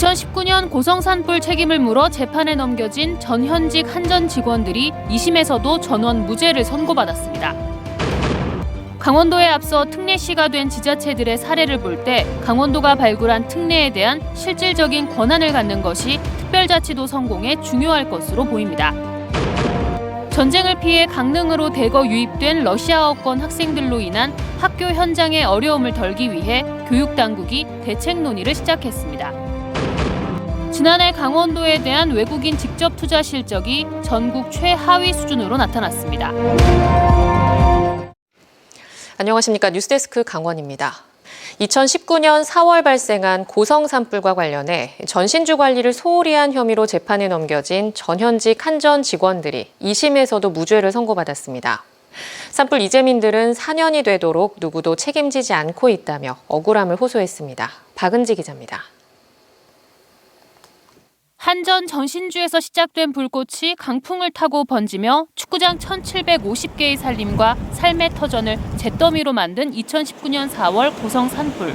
2019년 고성 산불 책임을 물어 재판에 넘겨진 전현직 한전 직원들이 2심에서도 전원 무죄를 선고받았습니다. 강원도에 앞서 특례시가 된 지자체들의 사례를 볼 때 강원도가 발굴한 특례에 대한 실질적인 권한을 갖는 것이 특별자치도 성공에 중요할 것으로 보입니다. 전쟁을 피해 강릉으로 대거 유입된 러시아어권 학생들로 인한 학교 현장의 어려움을 덜기 위해 교육당국이 대책 논의를 시작했습니다. 지난해 강원도에 대한 외국인 직접 투자 실적이 전국 최하위 수준으로 나타났습니다. 안녕하십니까. 뉴스데스크 강원입니다. 2019년 4월 발생한 고성 산불과 관련해 전신주 관리를 소홀히 한 혐의로 재판에 넘겨진 전현직 한전 직원들이 2심에서도 무죄를 선고받았습니다. 산불 이재민들은 4년이 되도록 누구도 책임지지 않고 있다며 억울함을 호소했습니다. 박은지 기자입니다. 한전 전신주에서 시작된 불꽃이 강풍을 타고 번지며 축구장 1,750개의 살림과 삶의 터전을 잿더미로 만든 2019년 4월 고성 산불.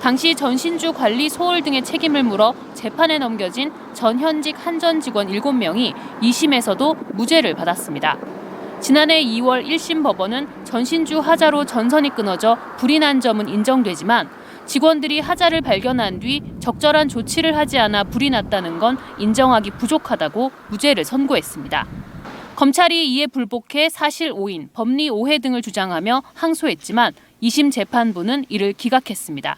당시 전신주 관리 소홀 등의 책임을 물어 재판에 넘겨진 전현직 한전 직원 7명이 2심에서도 무죄를 받았습니다. 지난해 2월 1심 법원은 전신주 하자로 전선이 끊어져 불이 난 점은 인정되지만 직원들이 하자를 발견한 뒤 적절한 조치를 하지 않아 불이 났다는 건 인정하기 부족하다고 무죄를 선고했습니다. 검찰이 이에 불복해 사실 오인, 법리 오해 등을 주장하며 항소했지만 2심 재판부는 이를 기각했습니다.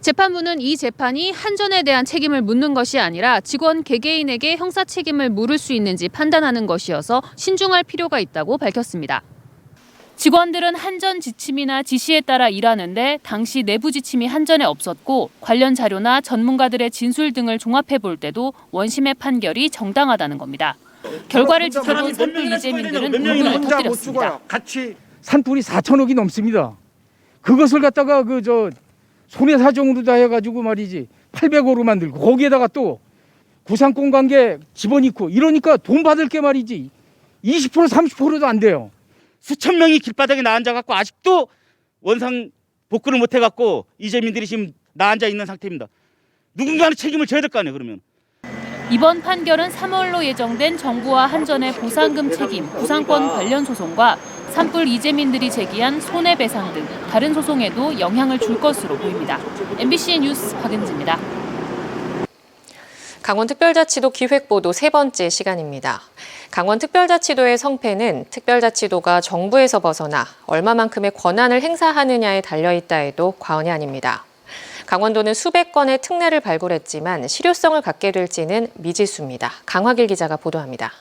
재판부는 이 재판이 한전에 대한 책임을 묻는 것이 아니라 직원 개개인에게 형사 책임을 물을 수 있는지 판단하는 것이어서 신중할 필요가 있다고 밝혔습니다. 직원들은 한전 지침이나 지시에 따라 일하는데 당시 내부 지침이 한전에 없었고 관련 자료나 전문가들의 진술 등을 종합해 볼 때도 원심의 판결이 정당하다는 겁니다. 결과를 지켜본 산불 이재민들은 울분을 터뜨렸습니다. 같이 산불이 4천억이 넘습니다. 그것을 갖다가 손해사정으로 다 해가지고 말이지 800억으로 만들고 거기에다가 또 구상권 관계 집어넣고 이러니까 돈 받을 게 말이지 20% 30%도 안 돼요. 수천 명이 길바닥에 나앉아갖고 아직도 원상 복구를 못해갖고 이재민들이 지금 나앉아 있는 상태입니다. 누군가는 책임을 져야 될 거 아니에요, 그러면. 이번 판결은 3월로 예정된 정부와 한전의 보상금 책임, 구상권 관련 소송과 산불 이재민들이 제기한 손해배상 등 다른 소송에도 영향을 줄 것으로 보입니다. MBC 뉴스 박은지입니다. 강원특별자치도 기획보도 세 번째 시간입니다. 강원특별자치도의 성패는 특별자치도가 정부에서 벗어나 얼마만큼의 권한을 행사하느냐에 달려있다 해도 과언이 아닙니다. 강원도는 수백 건의 특례를 발굴했지만 실효성을 갖게 될지는 미지수입니다. 강화길 기자가 보도합니다.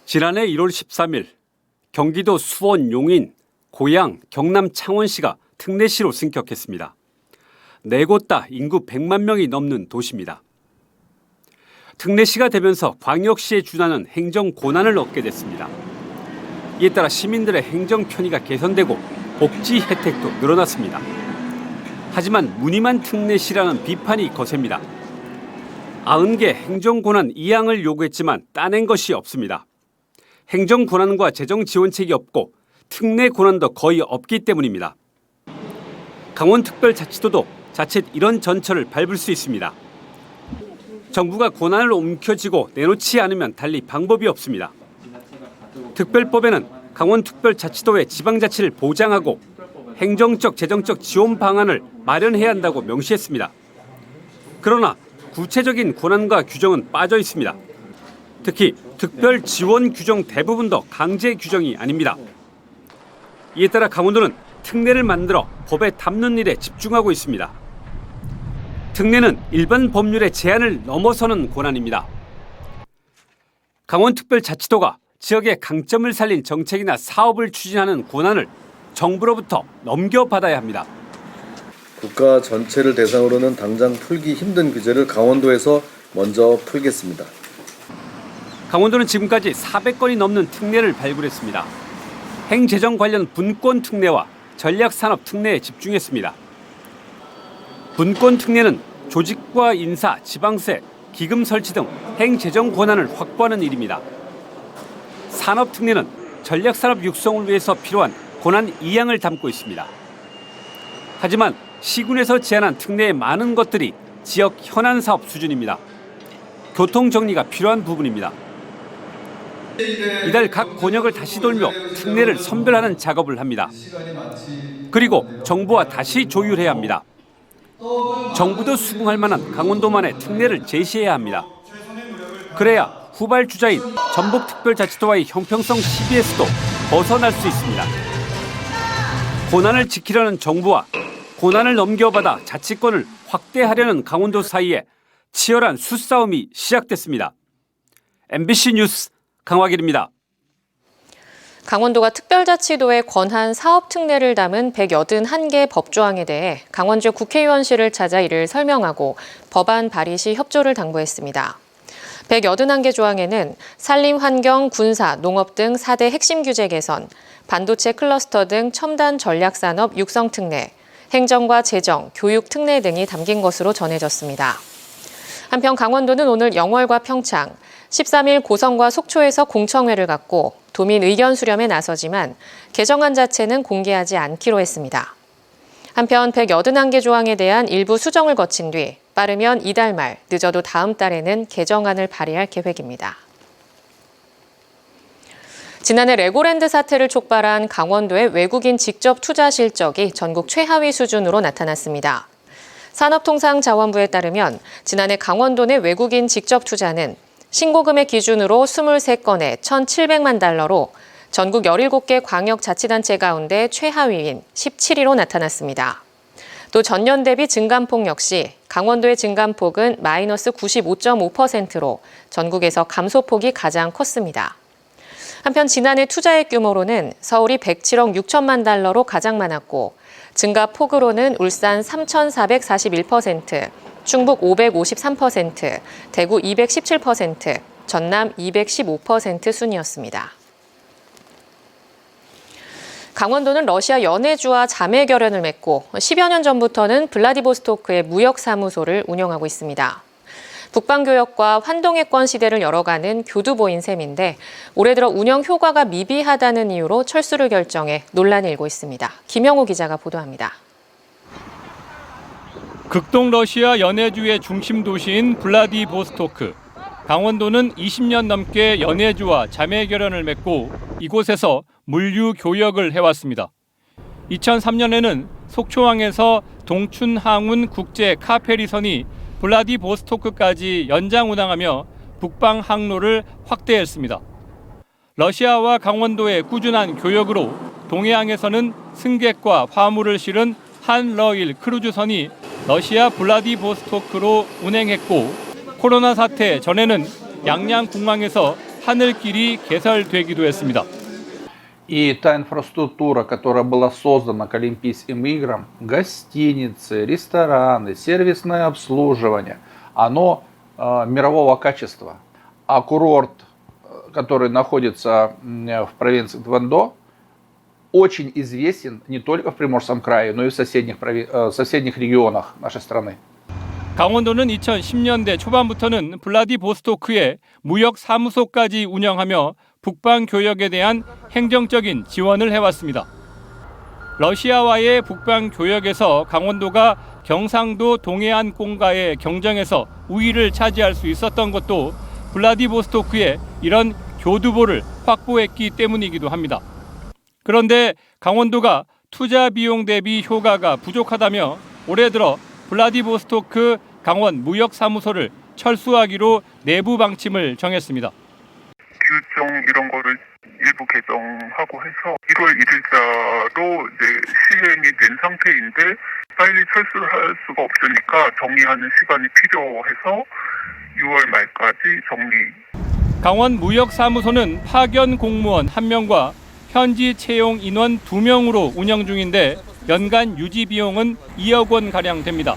지난해 1월 13일 경기도 수원, 용인, 고양, 경남 창원시가 특례시로 승격했습니다. 4곳 다 인구 100만 명이 넘는 도시입니다. 특례시가 되면서 광역시에 준하는 행정 권한을 얻게 됐습니다. 이에 따라 시민들의 행정 편의가 개선되고 복지 혜택도 늘어났습니다. 하지만 무늬만 특례시라는 비판이 거셉니다. 90개 행정 권한 이양을 요구했지만 따낸 것이 없습니다. 행정 권한과 재정 지원책이 없고 특례 권한도 거의 없기 때문입니다. 강원특별자치도도 자칫 이런 전철을 밟을 수 있습니다. 정부가 권한을 움켜쥐고 내놓지 않으면 달리 방법이 없습니다. 특별법에는 강원특별자치도의 지방자치를 보장하고 행정적, 재정적 지원 방안을 마련해야 한다고 명시했습니다. 그러나 구체적인 권한과 규정은 빠져 있습니다. 특히 특별 지원 규정 대부분도 강제 규정이 아닙니다. 이에 따라 강원도는 특례를 만들어 법에 담는 일에 집중하고 있습니다. 특례는 일반 법률의 제한을 넘어서는 권한입니다. 강원특별자치도가 지역의 강점을 살린 정책이나 사업을 추진하는 권한을 정부로부터 넘겨받아야 합니다. 국가 전체를 대상으로는 당장 풀기 힘든 규제를 강원도에서 먼저 풀겠습니다. 강원도는 지금까지 400건이 넘는 특례를 발굴했습니다. 행재정 관련 분권 특례와 전략산업 특례에 집중했습니다. 분권 특례는 조직과 인사, 지방세, 기금 설치 등 행재정 권한을 확보하는 일입니다. 산업 특례는 전략산업 육성을 위해서 필요한 권한 이양을 담고 있습니다. 하지만 시군에서 제안한 특내의 많은 것들이 지역 현안 사업 수준입니다. 교통 정리가 필요한 부분입니다. 이달 각 권역을 다시 돌며 특내를 선별하는 작업을 합니다. 그리고 정부와 다시 조율해야 합니다. 정부도 수긍할 만한 강원도만의 특례를 제시해야 합니다. 그래야 후발주자인 전북특별자치도와의 형평성 시비에서도 벗어날 수 있습니다. 고난을 지키려는 정부와 고난을 넘겨받아 자치권을 확대하려는 강원도 사이에 치열한 수싸움이 시작됐습니다. MBC 뉴스 강화길입니다. 강원도가 특별자치도의 권한 사업 특례를 담은 181개 법조항에 대해 강원주 국회의원실을 찾아 이를 설명하고 법안 발의 시 협조를 당부했습니다. 181개 조항에는 산림, 환경, 군사, 농업 등 4대 핵심 규제 개선, 반도체 클러스터 등 첨단 전략산업 육성 특례, 행정과 재정, 교육 특례 등이 담긴 것으로 전해졌습니다. 한편 강원도는 오늘 영월과 평창, 13일 고성과 속초에서 공청회를 갖고 도민 의견 수렴에 나서지만 개정안 자체는 공개하지 않기로 했습니다. 한편 181개 조항에 대한 일부 수정을 거친 뒤 빠르면 이달 말, 늦어도 다음 달에는 개정안을 발의할 계획입니다. 지난해 레고랜드 사태를 촉발한 강원도의 외국인 직접 투자 실적이 전국 최하위 수준으로 나타났습니다. 산업통상자원부에 따르면 지난해 강원도 내 외국인 직접 투자는 신고금액 기준으로 23건에 1,700만 달러로 전국 17개 광역자치단체 가운데 최하위인 17위로 나타났습니다. 또 전년 대비 증감폭 역시 강원도의 증감폭은 마이너스 95.5%로 전국에서 감소폭이 가장 컸습니다. 한편 지난해 투자액 규모로는 서울이 107억 6천만 달러로 가장 많았고 증가폭으로는 울산 3,441%, 충북 553%, 대구 217%, 전남 215% 순이었습니다. 강원도는 러시아 연해주와 자매 결연을 맺고 10여 년 전부터는 블라디보스토크의 무역사무소를 운영하고 있습니다. 북방교역과 환동해권 시대를 열어가는 교두보인 셈인데 올해 들어 운영 효과가 미비하다는 이유로 철수를 결정해 논란이 일고 있습니다. 김영호 기자가 보도합니다. 극동 러시아 연해주의 중심 도시인 블라디보스토크. 강원도는 20년 넘게 연해주와 자매 결연을 맺고 이곳에서 물류 교역을 해왔습니다. 2003년에는 속초항에서 동춘항운 국제 카페리선이 블라디보스토크까지 연장 운항하며 북방 항로를 확대했습니다. 러시아와 강원도의 꾸준한 교역으로 동해항에서는 승객과 화물을 실은 한러일 크루즈선이 러시아 블라디보스토크로 운행했고 코로나 사태 전에는 양양공항에서 하늘길이 개설되기도 했습니다. И та инфраструктура, которая была создана к Олимпийским играм, гостиницы, рестораны, сервисное обслуживание, оно мирового качества. А курорт, который находится в провинции Твандо, очень известен не только в Приморском крае, но и в соседних регионах нашей страны. 강원도는 2010년대 초반부터는 블라디보스토크에 무역 사무소까지 운영하며 북방 교역에 대한 행정적인 지원을 해왔습니다. 러시아와의 북방 교역에서 강원도가 경상도 동해안 공가의 경정에서 우위를 차지할 수 있었던 것도 블라디보스토크에 이런 교두보를 확보했기 때문이기도 합니다. 그런데 강원도가 투자 비용 대비 효과가 부족하다며 올해 들어 블라디보스토크 강원 무역사무소를 철수하기로 내부 방침을 정했습니다. 규정 이런 거를 일부 개정하고 해서 1월 1일자로 이제 시행이 된 상태인데 빨리 철수를 할 수가 없으니까 정리하는 시간이 필요해서 6월 말까지 정리. 강원 무역사무소는 파견 공무원 1명과 현지 채용 인원 2명으로 운영 중인데 연간 유지 비용은 2억 원가량 됩니다.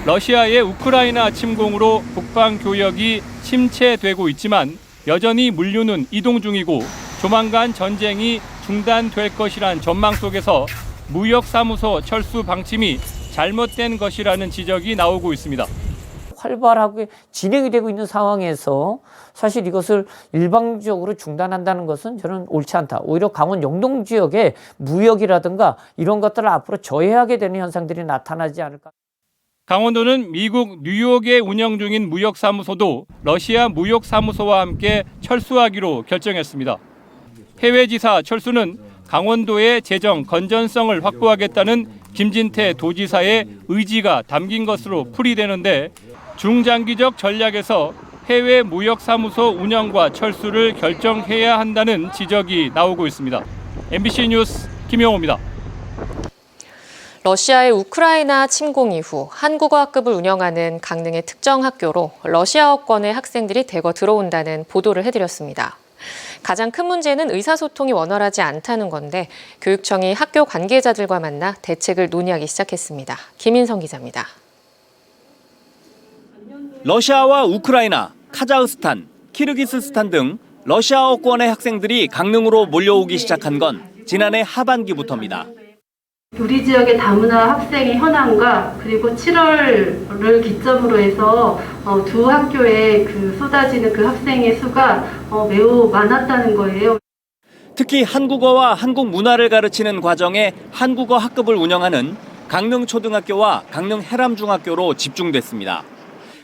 러시아의 우크라이나 침공으로 북방 교역이 침체되고 있지만 여전히 물류는 이동 중이고 조만간 전쟁이 중단될 것이란 전망 속에서 무역사무소 철수 방침이 잘못된 것이라는 지적이 나오고 있습니다. 활발하게 진행이 되고 있는 상황에서 사실 이것을 일방적으로 중단한다는 것은 저는 옳지 않다. 오히려 강원 영동 지역의 무역이라든가 이런 것들을 앞으로 저해하게 되는 현상들이 나타나지 않을까. 강원도는 미국 뉴욕에 운영 중인 무역사무소도 러시아 무역사무소와 함께 철수하기로 결정했습니다. 해외지사 철수는 강원도의 재정 건전성을 확보하겠다는 김진태 도지사의 의지가 담긴 것으로 풀이되는데 중장기적 전략에서 해외 무역사무소 운영과 철수를 결정해야 한다는 지적이 나오고 있습니다. MBC 뉴스 김영호입니다. 러시아의 우크라이나 침공 이후 한국어 학급을 운영하는 강릉의 특정 학교로 러시아어권의 학생들이 대거 들어온다는 보도를 해드렸습니다. 가장 큰 문제는 의사소통이 원활하지 않다는 건데 교육청이 학교 관계자들과 만나 대책을 논의하기 시작했습니다. 김인성 기자입니다. 러시아와 우크라이나, 카자흐스탄, 키르기스스탄 등 러시아어권의 학생들이 강릉으로 몰려오기 시작한 건 지난해 하반기부터입니다. 우리 지역의 다문화 학생의 현황과 그리고 7월을 기점으로 해서 두 학교에 쏟아지는 그 학생의 수가 매우 많았다는 거예요. 특히 한국어와 한국 문화를 가르치는 과정에 한국어 학급을 운영하는 강릉초등학교와 강릉해람중학교로 집중됐습니다.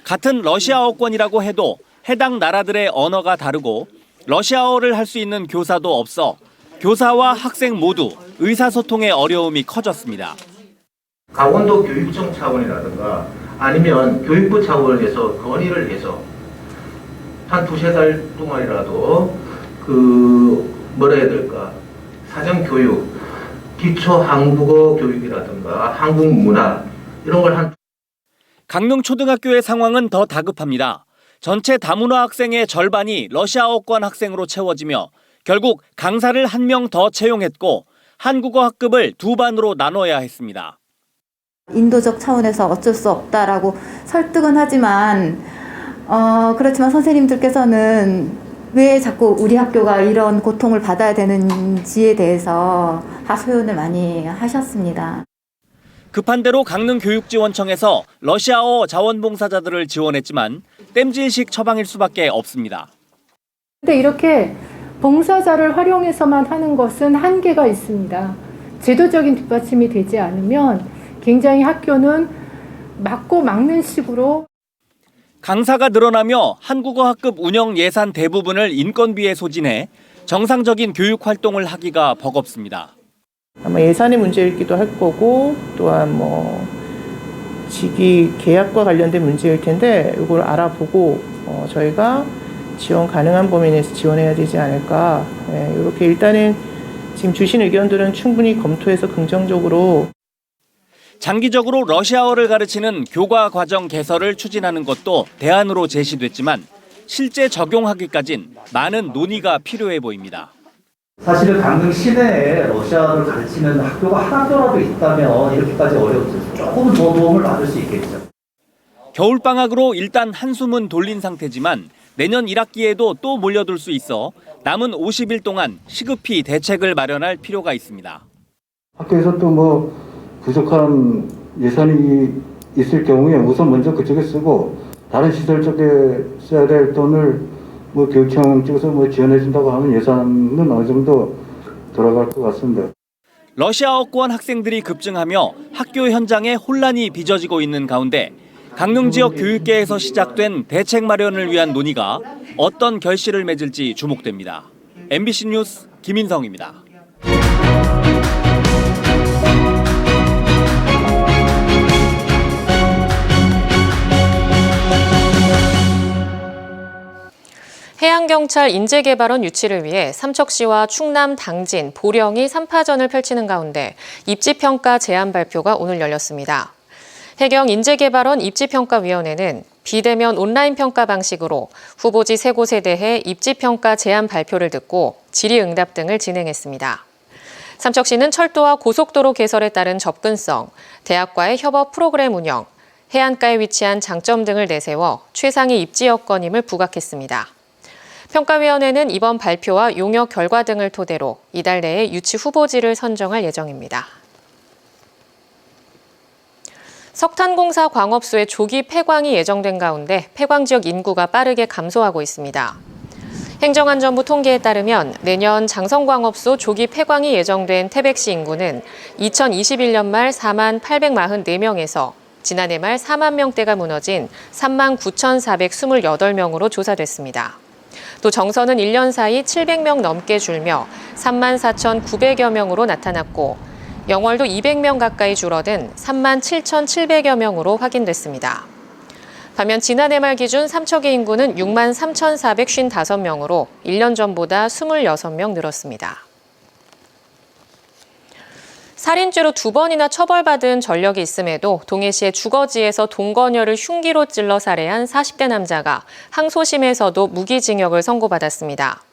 같은 러시아어권이라고 해도 해당 나라들의 언어가 다르고 러시아어를 할 수 있는 교사도 없어 교사와 학생 모두 의사소통의 어려움이 커졌습니다. 강원도 교육청 차원이라든가 아니면 교육부 차원에서 건의를 해서 한 2-3달 동안이라도 뭐라 해야 될까, 사전교육, 기초 한국어 교육이라든가 한국 문화 이런 걸 강릉초등학교의 상황은 더 다급합니다. 전체 다문화 학생의 절반이 러시아어권 학생으로 채워지며 결국 강사를 1명 더 채용했고 한국어 학급을 2반으로 나눠야 했습니다. 인도적 차원에서 어쩔 수 없다라고 설득은 하지만 그렇지만 선생님들께서는 왜 자꾸 우리 학교가 이런 고통을 받아야 되는지에 대해서 하소연을 많이 하셨습니다. 급한 대로 강릉교육지원청에서 러시아어 자원봉사자들을 지원했지만 땜질식 처방일 수밖에 없습니다. 근데 이렇게 봉사자를 활용해서만 하는 것은 한계가 있습니다. 제도적인 뒷받침이 되지 않으면 굉장히 학교는 막고 막는 식으로. 강사가 늘어나며 한국어 학급 운영 예산 대부분을 인건비에 소진해 정상적인 교육 활동을 하기가 버겁습니다. 아마 예산의 문제이기도 할 거고 또한 직위 계약과 관련된 문제일 텐데 이걸 알아보고 저희가 지원 가능한 범위 내에서 지원해야 되지 않을까. 이렇게 일단은 지금 주신 의견들은 충분히 검토해서 긍정적으로. 장기적으로 러시아어를 가르치는 교과 과정 개설을 추진하는 것도 대안으로 제시됐지만 실제 적용하기까진 많은 논의가 필요해 보입니다. 사실은 강릉 시내에 러시아어를 가르치는 학교가 하나더라도 있다면 이렇게까지 어렵죠. 조금 더 도움을 받을 수 있겠죠. 겨울방학으로 일단 한숨은 돌린 상태지만 내년 1학기에도 또 몰려들 수 있어 남은 50일 동안 시급히 대책을 마련할 필요가 있습니다. 학교에서 또 부족한 예산이 있을 경우에 우선 먼저 그쪽에 쓰고 다른 시설 쪽에 써야 될 돈을 교육청 쪽에서 지원해 준다고 하면 예산은 어느 정도 돌아갈 것 같습니다. 러시아어권 학생들이 급증하며 학교 현장에 혼란이 빚어지고 있는 가운데 강릉 지역 교육계에서 시작된 대책 마련을 위한 논의가 어떤 결실을 맺을지 주목됩니다. MBC 뉴스 김인성입니다. 해양경찰 인재개발원 유치를 위해 삼척시와 충남, 당진, 보령이 3파전을 펼치는 가운데 입지평가 제안 발표가 오늘 열렸습니다. 해경 인재개발원 입지평가위원회는 비대면 온라인 평가 방식으로 후보지 3곳에 대해 입지평가 제안 발표를 듣고 질의응답 등을 진행했습니다. 삼척시는 철도와 고속도로 개설에 따른 접근성, 대학과의 협업 프로그램 운영, 해안가에 위치한 장점 등을 내세워 최상위 입지 여건임을 부각했습니다. 평가위원회는 이번 발표와 용역 결과 등을 토대로 이달 내에 유치 후보지를 선정할 예정입니다. 석탄공사 광업소의 조기 폐광이 예정된 가운데 폐광 지역 인구가 빠르게 감소하고 있습니다. 행정안전부 통계에 따르면 내년 장성광업소 조기 폐광이 예정된 태백시 인구는 2021년 말 4만 844명에서 지난해 말 4만 명대가 무너진 3만 9,428명으로 조사됐습니다. 또 정선은 1년 사이 700명 넘게 줄며 3만 4,900여 명으로 나타났고 영월도 200명 가까이 줄어든 3만 7,700여 명으로 확인됐습니다. 반면 지난해 말 기준 삼척의 인구는 6만 3,455명으로 1년 전보다 26명 늘었습니다. 살인죄로 2번이나 처벌받은 전력이 있음에도 동해시의 주거지에서 동거녀를 흉기로 찔러 살해한 40대 남자가 항소심에서도 무기징역을 선고받았습니다.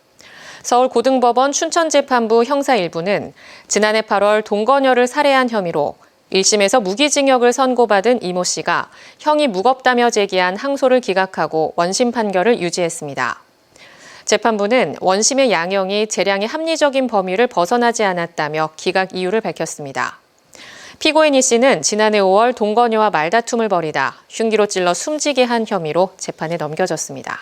서울고등법원 춘천재판부 형사 1부는 지난해 8월 동거녀를 살해한 혐의로 1심에서 무기징역을 선고받은 이모 씨가 형이 무겁다며 제기한 항소를 기각하고 원심 판결을 유지했습니다. 재판부는 원심의 양형이 재량의 합리적인 범위를 벗어나지 않았다며 기각 이유를 밝혔습니다. 피고인 이 씨는 지난해 5월 동거녀와 말다툼을 벌이다 흉기로 찔러 숨지게 한 혐의로 재판에 넘겨졌습니다.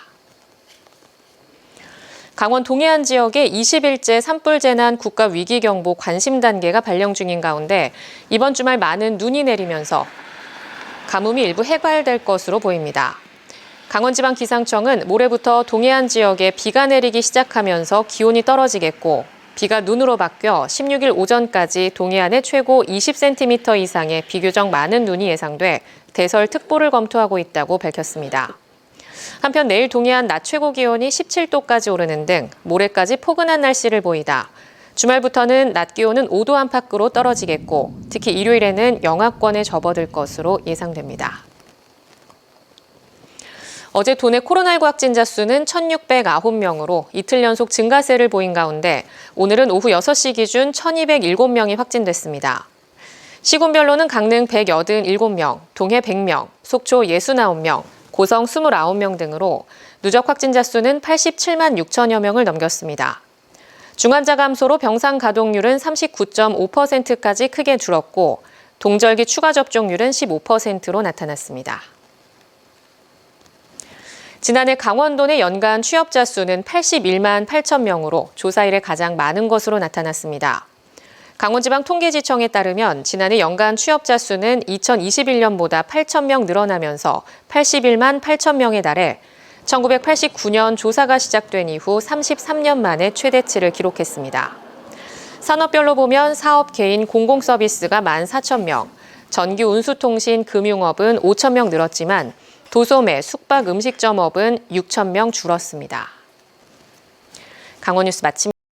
강원 동해안 지역에 20일째 산불 재난 국가 위기경보 관심 단계가 발령 중인 가운데 이번 주말 많은 눈이 내리면서 가뭄이 일부 해결될 것으로 보입니다. 강원지방기상청은 모레부터 동해안 지역에 비가 내리기 시작하면서 기온이 떨어지겠고 비가 눈으로 바뀌어 16일 오전까지 동해안에 최고 20cm 이상의 비교적 많은 눈이 예상돼 대설특보를 검토하고 있다고 밝혔습니다. 한편 내일 동해안 낮 최고 기온이 17도까지 오르는 등 모레까지 포근한 날씨를 보이다 주말부터는 낮 기온은 5도 안팎으로 떨어지겠고 특히 일요일에는 영하권에 접어들 것으로 예상됩니다. 어제 도내 코로나19 확진자 수는 1,609명으로 이틀 연속 증가세를 보인 가운데 오늘은 오후 6시 기준 1,207명이 확진됐습니다. 시군별로는 강릉 187명, 동해 100명, 속초 69명, 고성 29명 등으로 누적 확진자 수는 87만 6천여 명을 넘겼습니다. 중환자 감소로 병상 가동률은 39.5%까지 크게 줄었고 동절기 추가 접종률은 15%로 나타났습니다. 지난해 강원도 내 연간 취업자 수는 81만 8천 명으로 조사 이래 가장 많은 것으로 나타났습니다. 강원지방통계지청에 따르면 지난해 연간 취업자 수는 2021년보다 8천 명 늘어나면서 81만 8천 명에 달해 1989년 조사가 시작된 이후 33년 만에 최대치를 기록했습니다. 산업별로 보면 사업, 개인, 공공서비스가 14,000명, 전기, 운수통신, 금융업은 5,000명 늘었지만 도소매, 숙박, 음식점업은 6,000명 줄었습니다. 강원뉴스 마칩니다.